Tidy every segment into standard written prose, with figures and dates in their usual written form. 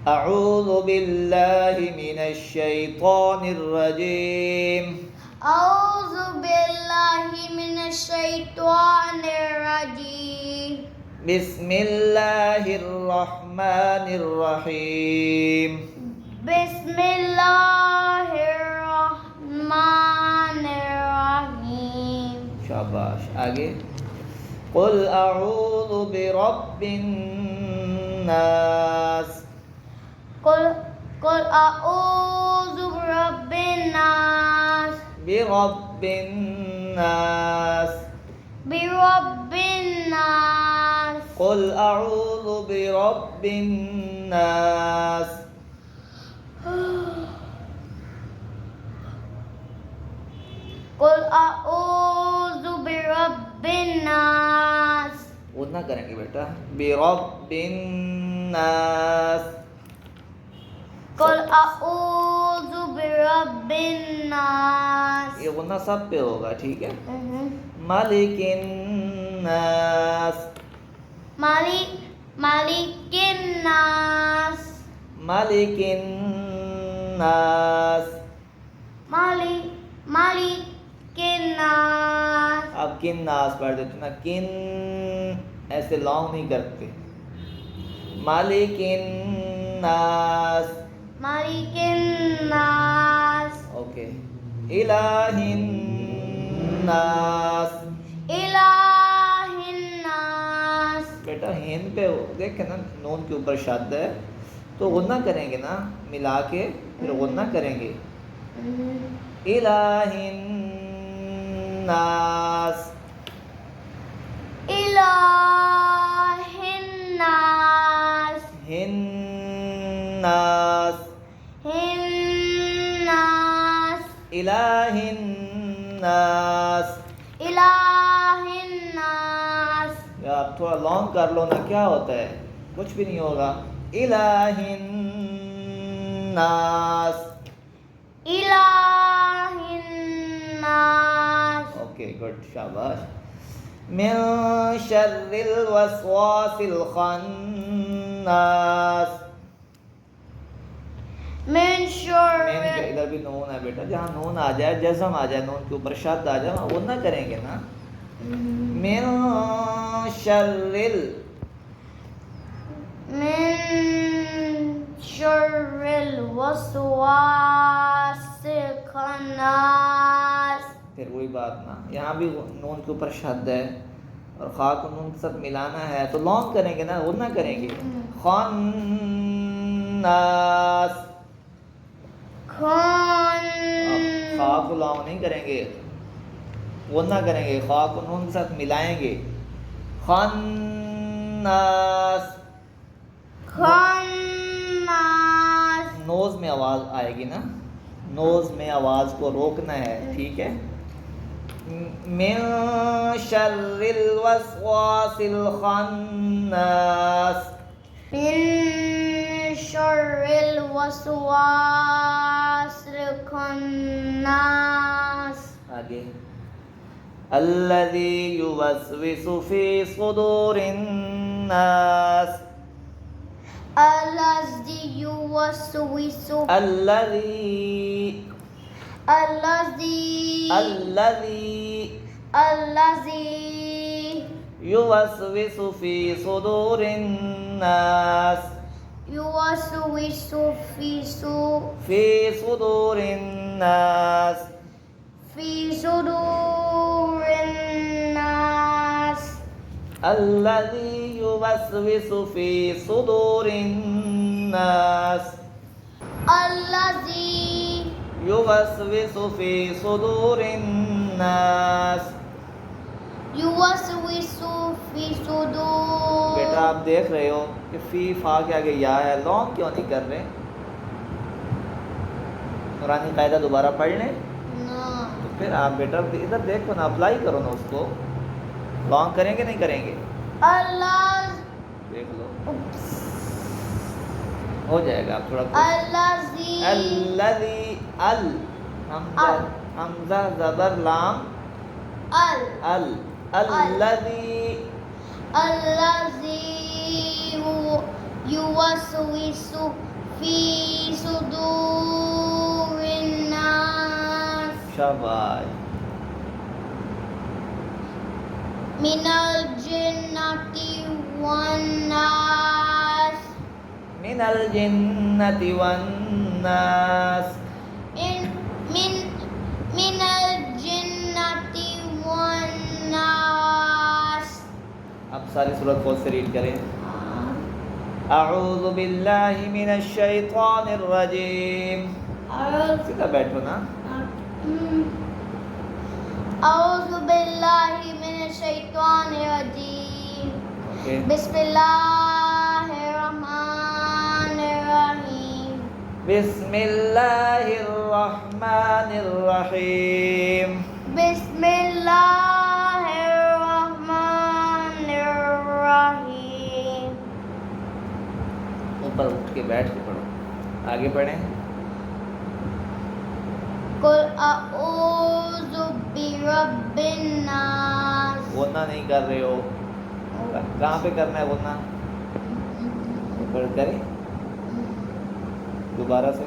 अऊज़ु बिल्लाहि मिनश्शैतानिर्रजीम। अऊज़ु बिल्लाहि मिनश्शैतानिर्रजीम। बिस्मिल्लाहिर्रहमानिर्रहीम। बिस्मिल्लाहिर्रहमानिर्रहीम। शाबाश। आगे कुल अऊज़ु बिरब्बिन नास। कुल अऊज़ु बिरब्बिन नास। बिरब्बिन नास। बिरब्बिन नास। कुल अऊज़ु बिरब्बिन नास। कुल अऊज़ु बिरब्बिन नास। गुन्ना करेंगे बेटा। बिरब्बिन नास। कुल अऊज़ु बिरब्बिन नास। ये गुन्ना सब पे होगा, ठीक है। मालिकिन नास। मालिकिन नास। मालिकिन नास। मालिकिन नास। अब किन नास पढ़ देते ना, किन ऐसे लॉन्ग नहीं करते। मालिकिन नास। मालिकिन नास। ओके। इलाहिन नास। इलाहिन नास। बेटा हिन पे देखे ना, नून के ऊपर शब्द है तो गुन्ना करेंगे ना, मिला के फिर गुन्ना करेंगे। इलाहिन नास। इलाहिन नास। हिन नास। हिन नास। इलाहिन नास। इलाहिन नास। यार थोड़ा लॉन्ग कर लो ना, क्या होता है, कुछ भी नहीं होगा। इलाहिन नास। इलाहिन नास। ओके गुड, शाबाश। मिन शर्रिल वसवासिल खन्नास। मिन शर्रिल। इधर भी नून है बेटा, जहाँ नून आ जाए, जज़म आ जाए, नून के ऊपर शब्द आ जाए, वो ना करेंगे ना। मिन शर्रिल। मिन शर्रिल वसवासिल खन्नास। फिर वही बात ना, यहाँ भी नून के ऊपर शब्द है और खा को नून के साथ मिलाना है तो लॉन्ग करेंगे ना, वो ना करेंगे। खन्नास। खा को लॉन्ग नहीं करेंगे, वो ना करेंगे, खा को नून के साथ मिलाएंगे। खन्नास। खन्नास। नोज में आवाज आएगी ना, नोज में आवाज को रोकना है, ठीक है। मिन शर्रिल वसवासिल खन्नास। मिन शर्रिल वसवासिल खन्नास। आगे अल्लज़ी युवस्विसु फी सुदूरिन नास। अल्लज़ी युवस्विसु। अल्लज़ी युवस्विसु फी सुदूरिन नास। युवस्विसु फी सुदूरिन नास। फी सुदूरिन नास। अल्लज़ी युवस्विसु फी सुदूरिन नास। अल्लज़ी युवस्विसु फी सुदूरिन नास। युवस्विसु फी सुदूर। बेटा आप देख रहे हो कि फी फा के आगे या है, लॉन्ग क्यों नहीं कर रहे? कुरानी कायदा दोबारा पढ़ लें तो फिर आप बेटा इधर देखो ना, अप्लाई करो ना उसको। लॉन्ग करेंगे नहीं करेंगे? अल्लाह देख लो हो जाएगा। आप थोड़ा अल्लज़ी। अल्लज़ी। अल हमजा ज़बर लाम अल। अल्लज़ी। अल्लज़ी युवस्विसु फी सुदूरिन नास शाबाश। मिनल जिन्नति वन नास मिनल जिन्नति वन नास। मिनल जिन्नति वन नास। अब सारी सूरत खुद से रीड करें। अऊज़ु बिल्लाहि मिनश शैतानिर रजीम। सीधा बैठो ना। अऊज़ु बिल्लाहि मिनश शैतानिर रजीम। ओके। बिस्मिल्लाहिर रहमानिर रहीम। बिस्मिल्लाहिर रहमानिर रहीम। बिस्मिल्लाहिर रहमानिर रहीम। ऊपर उठ के बैठ के पढ़ो। आगे पढ़ें। कुल अऊज़ु बिरब्बिन नास। वरना नहीं कर रहे हो। कहाँ पे करना है वरना? ऊपर करें दोबारा से।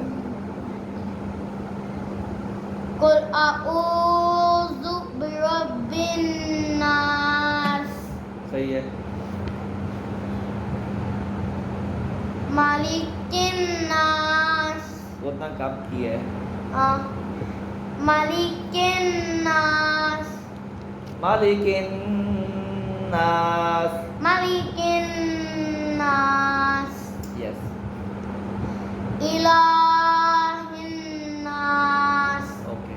कुल अऊज़ु बिरब्बिन नास। सही है। मालिकिन नास। वरना कब की है? मालिकिन नास। मालिकिन नास। मालिकिन नास। यस। इलाहिन नास। ओके।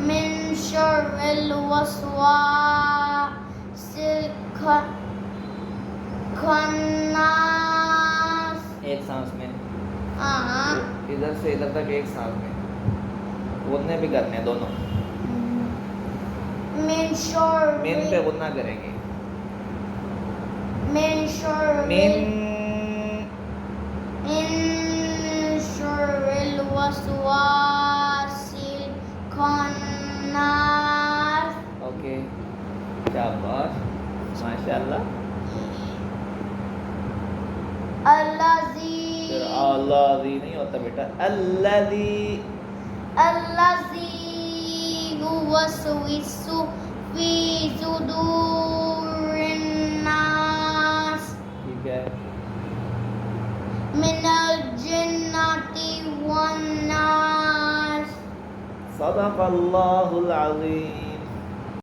मिन शर्रिल वस्वासिल खन्नास। एक सांस में। हाँ। इधर से इधर तक एक सांस में। बोलने भी करने हैं दोनों। मिन शर्रिल मेन पे बोलना करेंगे। मिन शर्रिल मिन मिन शर्रिल वस्वासिल खन्नास। ओके। शाबाश माशाल्लाह। अल्लाज़ी फिर अल्लाज़ी नहीं होता बेटा। अल्लाज़ी। अल्लाज़ी युवस्विसु फी सुदूरिन नास ठीक है। मिनल जिन्नति वन नास। सदक़ल्लाहुल अज़ीम।